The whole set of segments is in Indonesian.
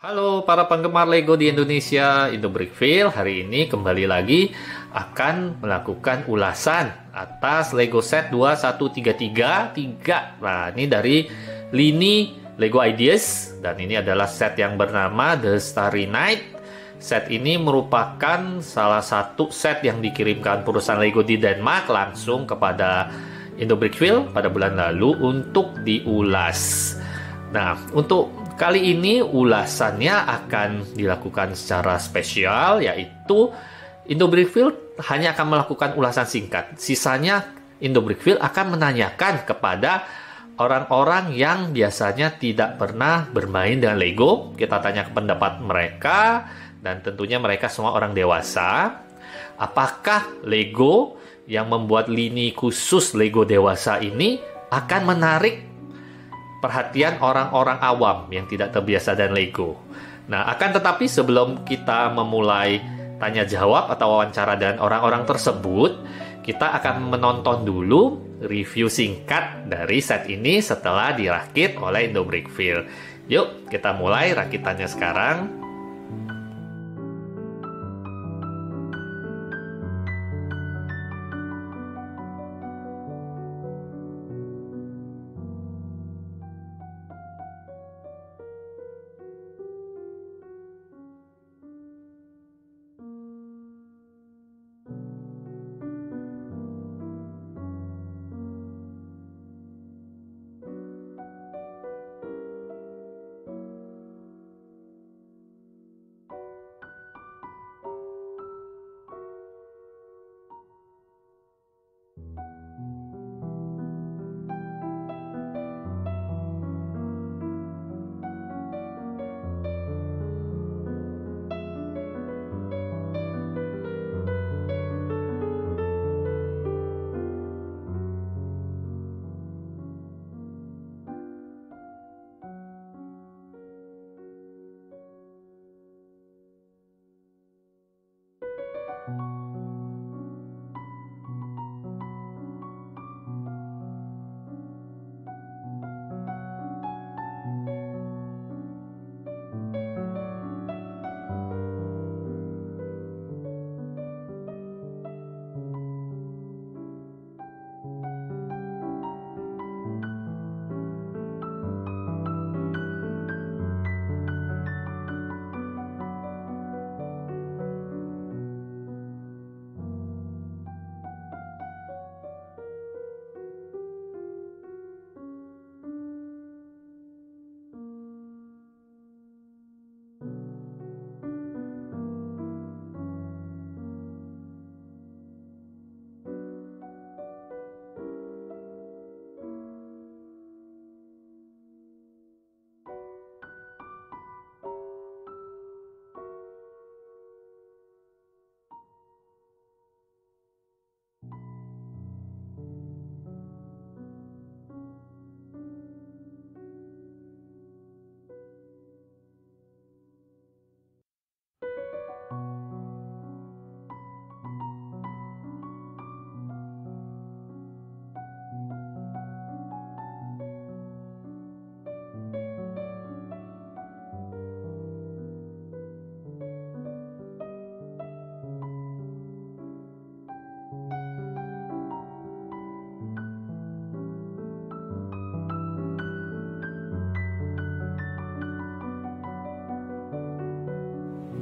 Halo para penggemar Lego di Indonesia, Indobrickville hari ini kembali lagi akan melakukan ulasan atas Lego set 21333. Nah, ini dari lini Lego Ideas dan ini adalah set yang bernama The Starry Night. Set ini merupakan salah satu set yang dikirimkan perusahaan Lego di Denmark langsung kepada Indobrickville pada bulan lalu untuk diulas. Nah, untuk kali ini ulasannya akan dilakukan secara spesial, yaitu Indobrickville hanya akan melakukan ulasan singkat. Sisanya Indobrickville akan menanyakan kepada orang-orang yang biasanya tidak pernah bermain dengan Lego. Kita tanya pendapat mereka, dan tentunya mereka semua orang dewasa. Apakah Lego yang membuat lini khusus Lego dewasa ini akan menarik perhatian orang-orang awam yang tidak terbiasa dengan Lego. Nah, akan tetapi sebelum kita memulai tanya jawab atau wawancara dengan orang-orang tersebut, kita akan menonton dulu review singkat dari set ini setelah dirakit oleh Indobrickville. Yuk, kita mulai rakitannya sekarang.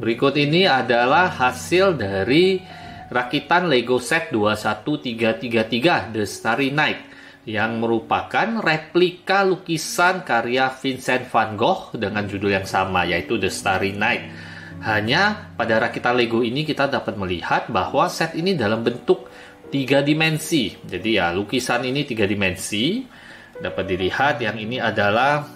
Berikut ini adalah hasil dari rakitan Lego set 21333 The Starry Night yang merupakan replika lukisan karya Vincent van Gogh dengan judul yang sama, yaitu The Starry Night. Hanya pada rakitan Lego ini kita dapat melihat bahwa set ini dalam bentuk 3 dimensi. Jadi ya, lukisan ini 3 dimensi. Dapat dilihat yang ini adalah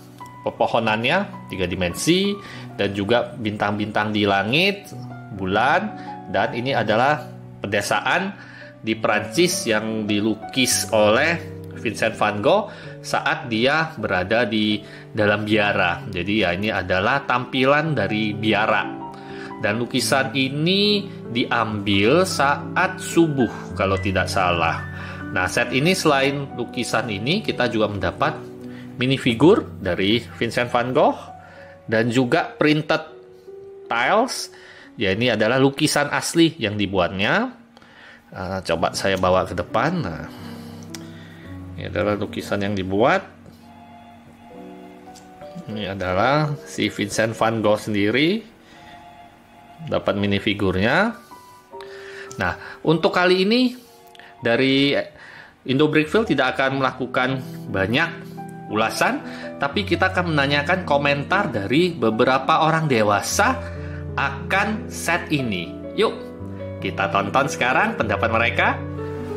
pepohonannya 3 dimensi dan juga bintang-bintang di langit, bulan, dan ini adalah pedesaan di Prancis yang dilukis oleh Vincent van Gogh saat dia berada di dalam biara. Jadi ya, ini adalah tampilan dari biara. Dan lukisan ini diambil saat subuh kalau tidak salah. Nah, set ini selain lukisan ini kita juga mendapat minifigur dari Vincent van Gogh dan juga printed tiles. Ya, ini adalah lukisan asli yang dibuatnya. Coba saya bawa ke depan. Nah, ini adalah lukisan yang dibuat. Ini adalah si Vincent van Gogh sendiri. Dapat minifigurnya. Nah, untuk kali ini dari Indo Brickfield tidak akan melakukan banyak ulasan, tapi kita akan menanyakan komentar dari beberapa orang dewasa akan set ini. Yuk, kita tonton sekarang pendapat mereka.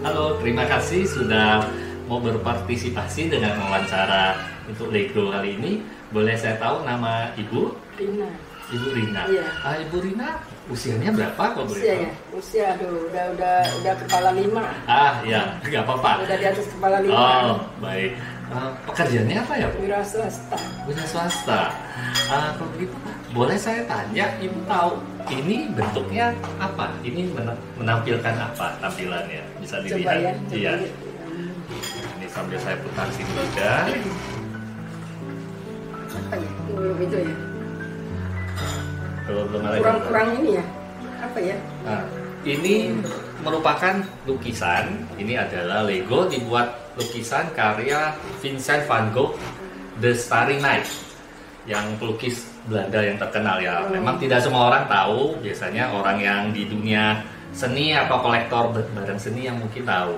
Halo, terima kasih sudah mau berpartisipasi dengan wawancara untuk Lego kali ini. Boleh saya tahu nama Ibu? Rina. Ibu Rina. Iya. Ibu Rina, usianya berapa kalau boleh Usia tahu? ya? Usia, aduh, udah kepala 5. Ya, nggak apa-apa. Udah di atas kepala 5. Oh, baik. Pekerjaannya apa ya, Bu? Wira swasta. Wira swasta. Kalau begitu, boleh saya tanya, Ibu tahu ini bentuknya apa? Ini menampilkan apa tampilannya? Bisa Coba dilihat? ya. Iya. Coba lihat. Ini sambil saya putar sini juga. Apa ya? Belum itu ya? Kalau belum ada Kurang-kurang ini ya? Apa ya? Nah, ini merupakan lukisan. Ini adalah Lego dibuat lukisan karya Vincent van Gogh, The Starry Night, yang pelukis Belanda yang terkenal ya. Memang tidak semua orang tahu. Biasanya orang yang di dunia seni atau kolektor barang seni yang mungkin tahu.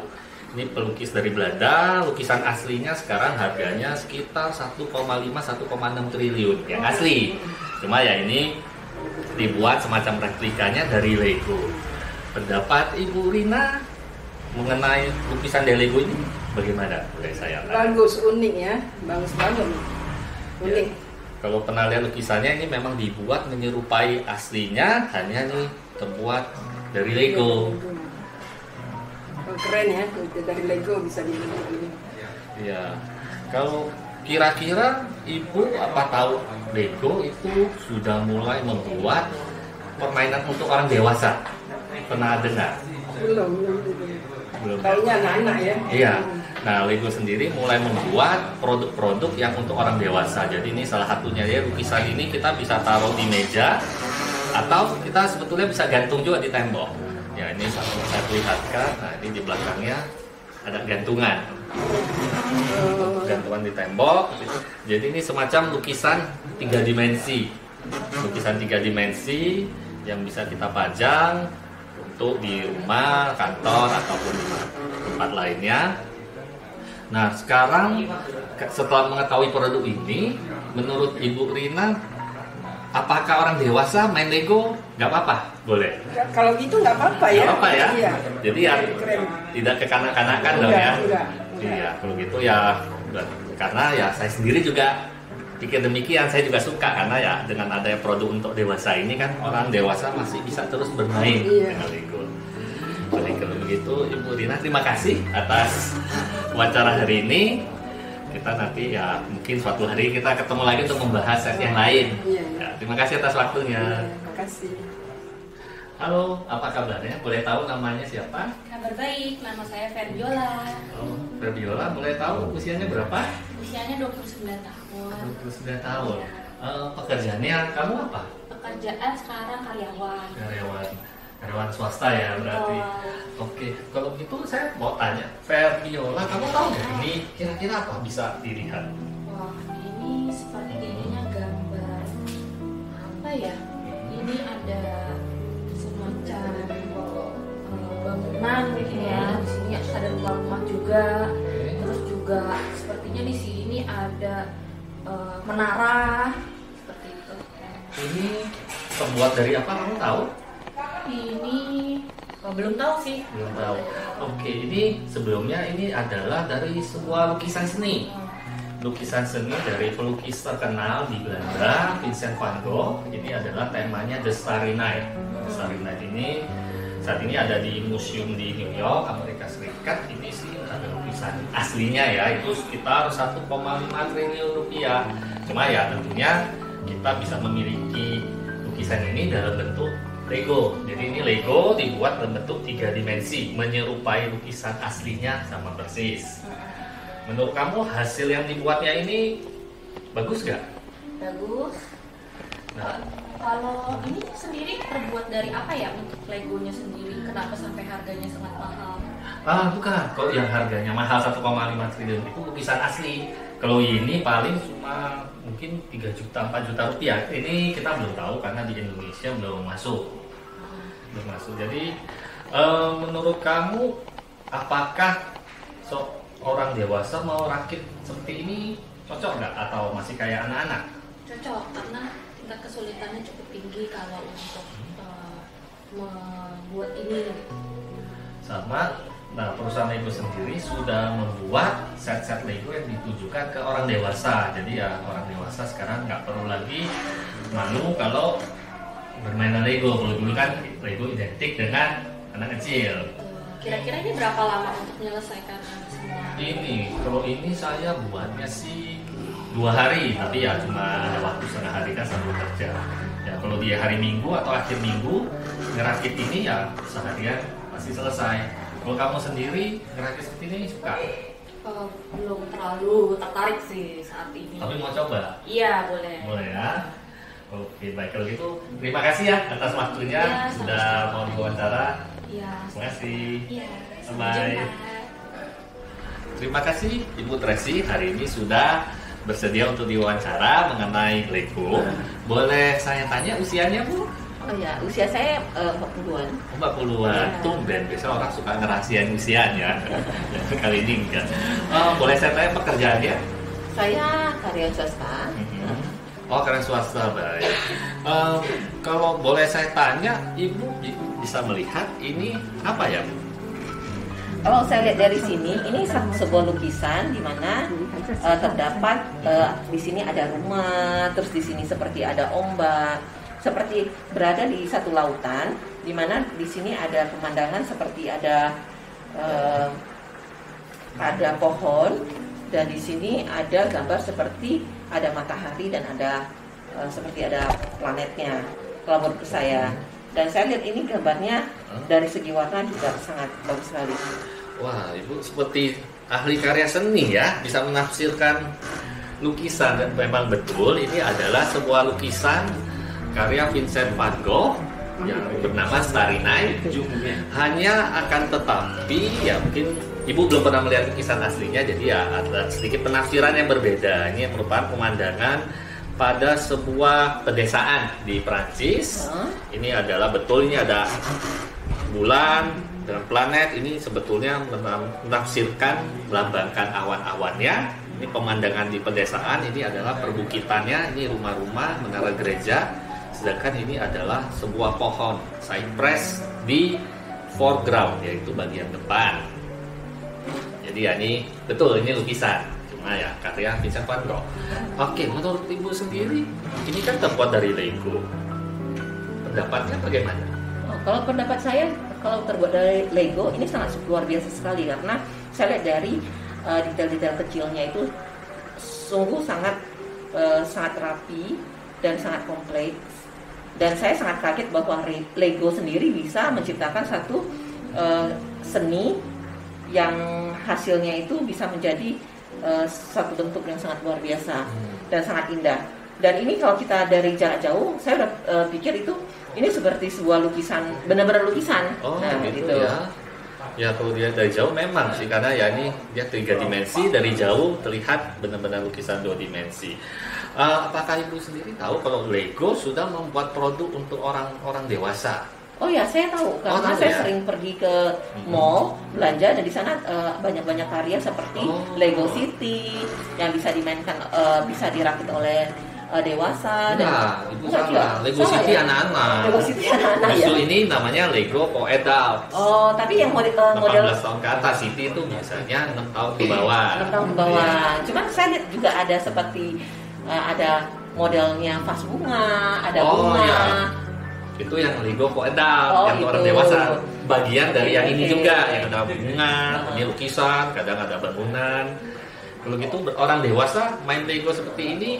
Ini pelukis dari Belanda. Lukisan aslinya sekarang harganya sekitar 1,5-1,6 triliun yang asli. Cuma ya ini dibuat semacam replikanya dari Lego. Pendapat Ibu Rina mengenai lukisan dari Lego ini bagaimana? Boleh saya tanya? Bagus, unik ya. Bagus banget. Unik. Ya, kalau pernah lihat lukisannya, ini memang dibuat menyerupai aslinya, hanya nih terbuat dari Lego. Oh, keren ya, dari Lego bisa dibuat ini. Iya. Kalau kira-kira Ibu apa tahu Lego itu sudah mulai membuat permainan untuk orang dewasa? Pernah dengar? Belum. Belum. Taunya anak-anak ya. Iya. Nah, Lego sendiri mulai membuat produk-produk yang untuk orang dewasa. Jadi ini salah satunya ya, lukisan ini kita bisa taruh di meja atau kita sebetulnya bisa gantung juga di tembok. Ya, ini saya perlihatkan. Nah, ini di belakangnya ada gantungan. Gantungan di tembok. Jadi ini semacam lukisan 3 dimensi. Lukisan 3 dimensi yang bisa kita pajang untuk di rumah, kantor, ataupun tempat lainnya. Nah, sekarang setelah mengetahui produk ini, menurut Ibu Rina, apakah orang dewasa main Lego? Nggak apa-apa? Boleh? Kalau gitu nggak apa-apa ya. Nggak apa ya? Iya. Jadi ya Keren. tidak kekanak-kanakan dong ya? Enggak. Iya, kalau gitu ya, karena ya saya sendiri juga pikir demikian. Saya juga suka karena ya dengan adanya produk untuk dewasa ini kan orang dewasa masih bisa terus bermain dengan Lego. Baik, kalau begitu Ibu Rina, terima kasih atas wawancara hari ini. Kita nanti ya mungkin suatu hari kita ketemu lagi untuk membahas set yang lain. Iya. Ya, terima kasih atas waktunya. Terima kasih. Halo, apa kabarnya? Boleh tahu namanya siapa? Kabar baik, nama saya Ferdiola. Oh, Ferdiola, boleh tahu usianya berapa? Usianya 29 tahun. 29 tahun. Pekerjaannya kamu apa? Pekerjaan sekarang karyawan. Karyawan swasta ya berarti. Oke, kalau gitu saya mau tanya, Ferdiola, kamu tahu nggak ini kira-kira apa bisa dilihat? Wah, ini seperti jadinya gambar apa ya? Ini ada semacam bangunan gitu ya. Di sini ada rumah juga. Terus juga sepertinya di sini ada menara seperti itu. Ini terbuat dari apa, kamu tahu? Ini belum tahu sih. Belum tahu. Oke, ini sebelumnya ini adalah dari sebuah lukisan seni. Lukisan seni dari pelukis terkenal di Belanda, Vincent van Gogh. Ini adalah temanya The Starry Night. The Starry Night ini saat ini ada di museum di New York, Amerika Serikat. Ini sih ada lukisan aslinya ya, itu sekitar 1,5 triliun rupiah. Cuma ya tentunya kita bisa memiliki lukisan ini dalam bentuk Lego. Jadi ini Lego dibuat dalam bentuk 3 dimensi, menyerupai lukisan aslinya sama persis. Menurut kamu hasil yang dibuatnya ini bagus gak? Bagus. Nah, Kalau ini sendiri terbuat dari apa ya untuk Legonya sendiri? Kenapa sampai harganya sangat mahal? bukan. Kalau yang harganya mahal 1,5 triliun itu lukisan asli. Kalau ini paling cuma mungkin 3 juta, 4 juta rupiah. Ini kita belum tahu karena di Indonesia belum masuk. Belum masuk. Jadi menurut kamu apakah orang dewasa mau rakit seperti ini cocok nggak atau masih kayak anak-anak? Cocok karena tingkat kesulitannya cukup tinggi kalau untuk membuat ini. Sama, nah perusahaan Lego sendiri sudah membuat set-set Lego yang ditujukan ke orang dewasa. Jadi ya orang dewasa sekarang nggak perlu lagi malu kalau bermain Lego. Kalau dulu kan Lego identik dengan anak kecil. Kira-kira ini berapa lama untuk menyelesaikan semua? Ini, kalau ini saya buatnya sih 2 hari, tapi ya cuma ada waktu setengah hari kan sambil kerja. Ya kalau dia hari Minggu atau akhir Minggu ngerakit ini ya seharian pasti selesai. Kalau kamu sendiri ngerakit seperti ini suka? Belum terlalu tertarik sih saat ini. Tapi mau coba? Iya boleh. Boleh ya. Oke, baik kalau gitu terima kasih ya atas waktunya Ya, sudah mau diwawancara. Iya. Terima kasih. Iya. Bye. Sampai jumpa. Terima kasih Ibu Tracy hari ini sudah bersedia untuk diwawancara mengenai Lego. Boleh saya tanya usianya Bu? Oh ya, usia saya 40-an. 40-an. Ya. Tumben, biasa orang suka ngerahasiain usianya. Kali ini enggak. Boleh saya tanya pekerjaannya? Saya karyawan swasta. Oh, karena swasta, baik. Kalau boleh saya tanya, Ibu bisa melihat ini apa ya, Bu? Kalau saya lihat dari sini, ini sebuah lukisan di mana terdapat di sini ada rumah, terus di sini seperti ada ombak, seperti berada di satu lautan, di mana di sini ada pemandangan seperti ada pohon, dan di sini ada gambar seperti ada matahari dan ada seperti ada planetnya. Kalau menurut saya. Dan saya lihat ini gambarnya dari segi warna juga sangat bagus sekali. Wah, Ibu seperti ahli karya seni ya, bisa menafsirkan lukisan. Dan memang betul ini adalah sebuah lukisan karya Vincent van Gogh yang bernama Starry Night. Hanya akan tetapi ya mungkin Ibu belum pernah melihat lukisan aslinya, jadi ya ada sedikit penafsiran yang berbeda. Ini merupakan pemandangan pada sebuah pedesaan di Prancis. Ini adalah betul, ini ada bulan dan planet. Ini sebetulnya menafsirkan, melambangkan awan-awannya. Ini pemandangan di pedesaan. Ini adalah perbukitannya. Ini rumah-rumah, menara gereja. Sedangkan ini adalah sebuah pohon cypress di foreground, yaitu bagian depan. Jadi ya ini betul, ini lukisan. Cuma ya karya Vincent van Gogh. Oke, menurut Ibu sendiri, ini kan terbuat dari Lego. Pendapatnya bagaimana? Kalau pendapat saya, kalau terbuat dari Lego ini sangat luar biasa sekali, karena saya lihat dari detail-detail kecilnya itu sungguh sangat rapi dan sangat kompleks. Dan saya sangat kaget bahwa Lego sendiri bisa menciptakan satu seni yang hasilnya itu bisa menjadi satu bentuk yang sangat luar biasa dan sangat indah. Dan ini kalau kita dari jarak jauh, saya udah pikir itu ini seperti sebuah lukisan, benar-benar lukisan. Oh, nah, gitu ya. Ya kalau dia dari jauh memang sih, karena ya ini dia 3 dimensi, dari jauh terlihat benar-benar lukisan 2 dimensi. Apakah Ibu sendiri tahu kalau Lego sudah membuat produk untuk orang-orang dewasa? Oh ya, saya tahu karena saya sering pergi ke mall belanja, dan di sana banyak-banyak karya seperti Lego City yang bisa dimainkan, bisa dirakit oleh dewasa. Nah, Ibu salah. Lego City anak-anak. Lego City anak-anak ya. Justru ini namanya Lego for Adults. Oh, tapi yang model 18 tahun ke atas, City itu biasanya 6 tahun ke bawah. 6 tahun ke bawah. Cuman saya lihat juga ada seperti ada modelnya vas bunga, ada bunga. Ya. Itu yang Lego for Adults, yang orang dewasa. Bagian dari yang ini juga, yang ada bunga, ini lukisan, kadang ada bangunan. Kalau gitu orang dewasa main Lego seperti ini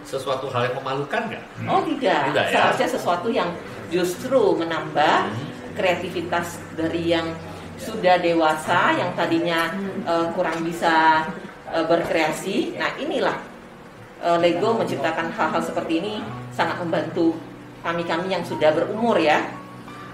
sesuatu hal yang memalukan nggak? Oh tidak, ya? Seharusnya sesuatu yang justru menambah kreativitas dari yang sudah dewasa, yang tadinya kurang bisa berkreasi. Nah inilah Lego menciptakan hal-hal seperti ini sangat membantu kami-kami yang sudah berumur ya.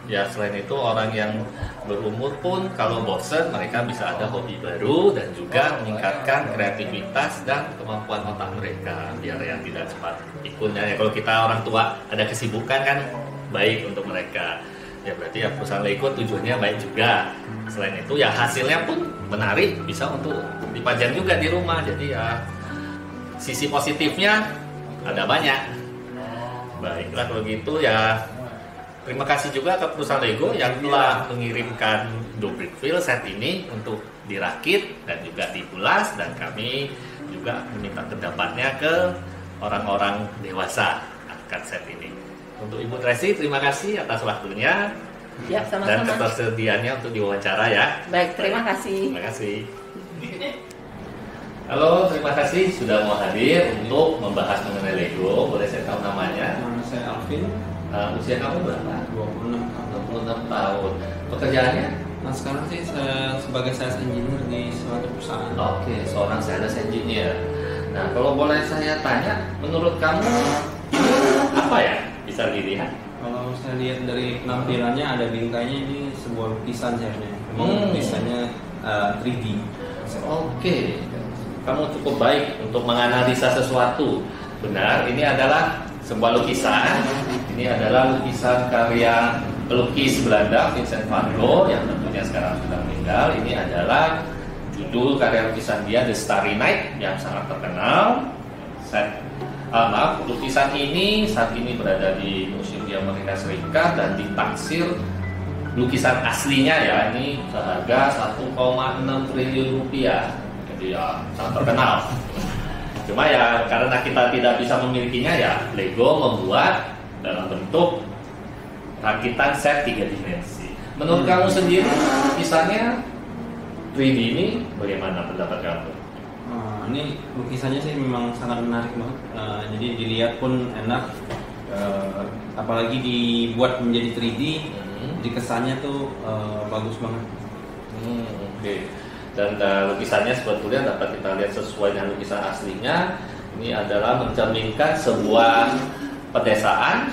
Ya, selain itu orang yang berumur pun kalau bosen mereka bisa ada hobi baru dan juga meningkatkan kreativitas dan kemampuan otak mereka biar yang tidak cepat pikunnya. Ya, kalau kita orang tua ada kesibukan kan baik untuk mereka. Ya berarti ya perusahaan Lego tujuannya baik juga. Selain itu ya hasilnya pun menarik, bisa untuk dipajang juga di rumah. Jadi ya sisi positifnya ada banyak. Baiklah kalau gitu ya. Terima kasih juga ke perusahaan Lego yang telah mengirimkan Dobrik Feel set ini untuk dirakit dan juga diulas, dan kami juga meminta pendapatnya ke orang-orang dewasa akan set ini. Untuk Ibu Tracy, terima kasih atas waktunya Ya, dan sama-sama. ketersediaannya untuk diwawancara ya. Baik, terima kasih. Terima kasih. Halo, terima kasih sudah mau hadir untuk membahas mengenai Lego. Boleh saya tahu namanya? Nama saya Alvin, Usia kamu berapa? 26 tahun. 26 tahun. Pekerjaannya? Nah sekarang sih saya sebagai sales engineer di suatu perusahaan. Oke, seorang sales engineer. Nah, kalau boleh saya tanya, menurut kamu ini apa ya bisa dilihat? Kalau saya lihat dari penampilannya ada bingkainya, ini sebuah lukisan sebenarnya. Memang Hmm. lukisannya 3D. Oke, kamu cukup baik untuk menganalisa sesuatu. Benar, ini adalah sebuah lukisan. Ini adalah lukisan karya pelukis Belanda Vincent van Gogh yang tentunya sekarang sudah meninggal. Ini adalah judul karya lukisan dia The Starry Night yang sangat terkenal. Lukisan ini saat ini berada di Museum di Amerika Serikat dan ditaksir lukisan aslinya ya ini seharga 1,6 triliun rupiah. Jadi ya sangat terkenal. Cuma ya karena kita tidak bisa memilikinya ya Lego membuat dalam bentuk rakitan set 3 dimensi. Menurut kamu sendiri lukisannya 3D ini bagaimana pendapat kamu? Ini lukisannya sih memang sangat menarik banget. Jadi dilihat pun enak. Apalagi dibuat menjadi 3D, jadi kesannya tuh bagus banget. Oke. Dan lukisannya sebetulnya dapat kita lihat sesuai dengan lukisan aslinya. Ini adalah mencerminkan sebuah pedesaan.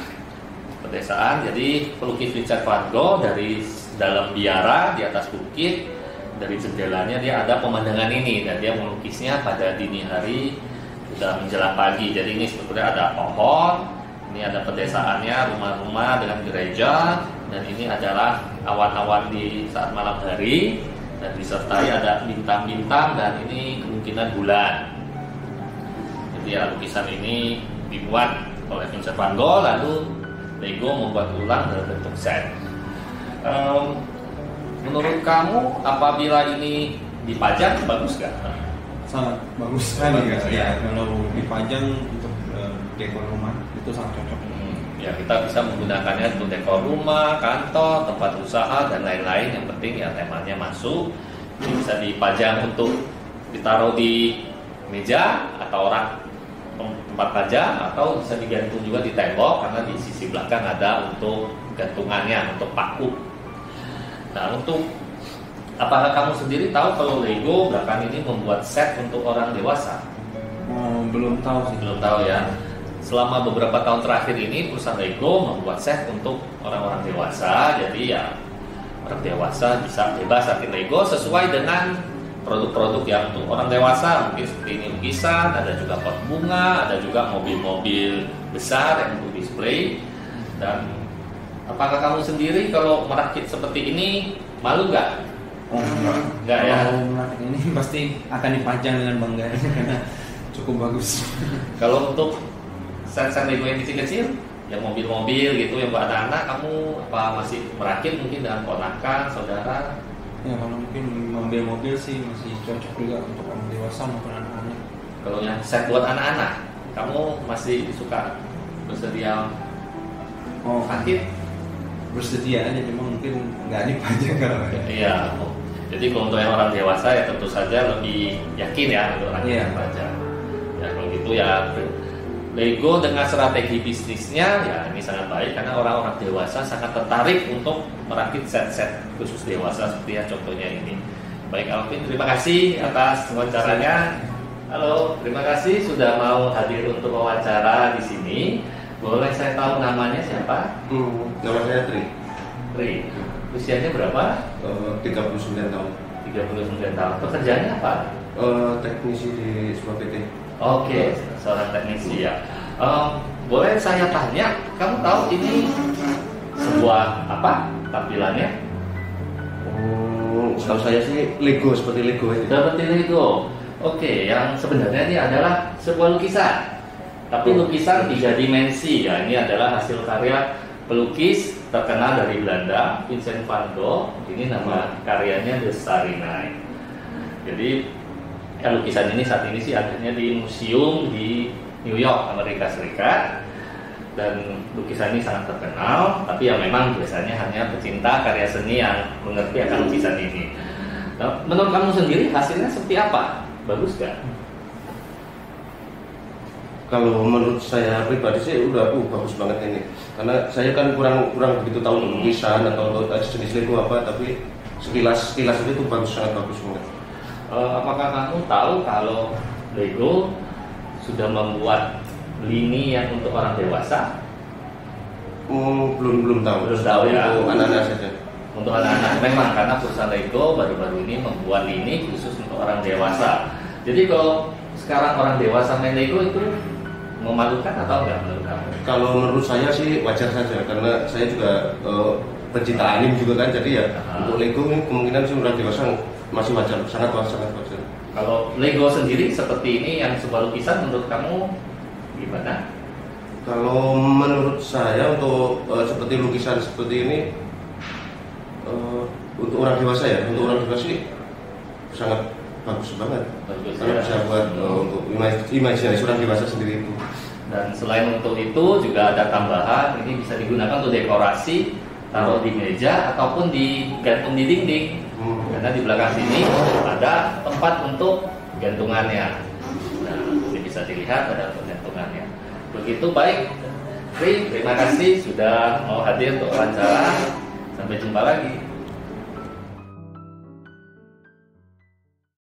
Jadi pelukis Vincent van Gogh dari dalam biara di atas bukit, dari jendelanya dia ada pemandangan ini dan dia melukisnya pada dini hari sudah menjelang pagi. Jadi ini sebetulnya ada pohon, ini ada pedesaannya, rumah-rumah dengan gereja, dan ini adalah awan-awan di saat malam hari. Dan disertai ada bintang-bintang dan ini kemungkinan bulan. Jadi ya lukisan ini dibuat oleh Vincent van Gogh, lalu Lego membuat ulang dalam bentuk set. Menurut kamu apabila ini dipajang bagus gak? Sangat bagus sekali Bagus, ya. ya. Kalau dipajang untuk dekor rumah itu sangat cocok. Ya kita bisa menggunakannya untuk dekor rumah, kantor, tempat usaha dan lain-lain. Yang penting ya temanya masuk. Ini bisa dipajang untuk ditaruh di meja atau rak tempat pajang, atau bisa digantung juga di tembok karena di sisi belakang ada untuk gantungannya, untuk paku. Nah, untuk apakah kamu sendiri tahu kalau Lego belakang ini membuat set untuk orang dewasa? Belum tahu sih. Belum tahu ya. Selama beberapa tahun terakhir ini perusahaan Lego membuat set untuk orang-orang dewasa. Jadi ya orang dewasa bisa bebas rakit Lego sesuai dengan produk-produk yang untuk orang dewasa. Mungkin seperti ini lukisan, ada juga pot bunga, ada juga mobil-mobil besar yang untuk display. Dan apakah kamu sendiri kalau merakit seperti ini malu nggak? Nggak ya. Kalau merakit ini pasti akan dipajang dengan bangga karena cukup bagus. Kalau untuk set-set Lego yang kecil-kecil, yang mobil-mobil gitu, yang buat anak-anak, kamu apa masih merakit mungkin dengan ponakan, saudara? Ya kalau mungkin mobil-mobil sih masih cocok juga untuk orang dewasa maupun anak-anak. Kalau yang set buat anak-anak, kamu masih suka bersedia rakit? Bersedia aja, cuma mungkin nggak dipajang kalau Iya. Jadi kalau untuk yang orang dewasa ya tentu saja lebih yakin ya untuk rakit Iya. pajak. Ya kalau gitu ya Lego dengan strategi bisnisnya ya ini sangat baik karena orang-orang dewasa sangat tertarik untuk merakit set-set khusus dewasa seperti ya contohnya ini. Baik Alvin, terima kasih atas wawancaranya. Halo, terima kasih sudah mau hadir untuk wawancara di sini. Boleh saya tahu namanya siapa? Nama saya Tri. Tri. Usianya berapa? 39 tahun. 39 tahun. Pekerjaannya apa? Teknisi di sebuah PT. Oke, seorang teknisi ya. Boleh saya tanya, kamu tahu ini sebuah apa tampilannya? Setahu saya sih Lego, seperti Lego aja. Seperti Lego. Oke, yang sebenarnya ini adalah sebuah lukisan. Tapi lukisan 3 dimensi ya. Ini adalah hasil karya pelukis terkenal dari Belanda, Vincent van Gogh. Ini nama karyanya The Starry Night. Jadi lukisan ini saat ini sih adanya di museum di New York, Amerika Serikat. Dan lukisan ini sangat terkenal, tapi yang memang biasanya hanya pecinta karya seni yang mengerti akan lukisan ini. Nah, menurut kamu sendiri hasilnya seperti apa? Bagus gak? Kalau menurut saya pribadi sih udah bagus banget ini. Karena saya kan kurang begitu tahu lukisan atau jenis Lego apa, tapi sekilas itu bagus, sangat bagus banget. Apakah kamu tahu kalau Lego sudah membuat lini yang untuk orang dewasa? Belum tahu. Belum tahu ya. Untuk anak-anak saja. Untuk anak-anak memang karena perusahaan Lego baru-baru ini membuat lini khusus untuk orang dewasa. Jadi kalau sekarang orang dewasa main Lego itu memalukan atau enggak menurut kamu? Kalau menurut saya sih wajar saja, karena saya juga pencinta anime juga kan, jadi ya untuk Lego ini kemungkinan sih orang dewasa masih wajar, sangat wajar. Kalau Lego sendiri seperti ini yang sebuah lukisan menurut kamu gimana? Kalau menurut saya untuk seperti lukisan seperti ini untuk orang dewasa ya, untuk orang dewasa sih sangat bagus banget. Bagus, karena ya. bisa buat untuk imajinasi orang dewasa sendiri itu. Dan selain untuk itu juga ada tambahan, ini bisa digunakan untuk dekorasi, taruh di meja ataupun digantung di dinding. Karena di belakang sini ada tempat untuk gantungannya. Nah, ini bisa dilihat ada gantungannya. Begitu baik. Terima kasih sudah mau hadir untuk wawancara. Sampai jumpa lagi.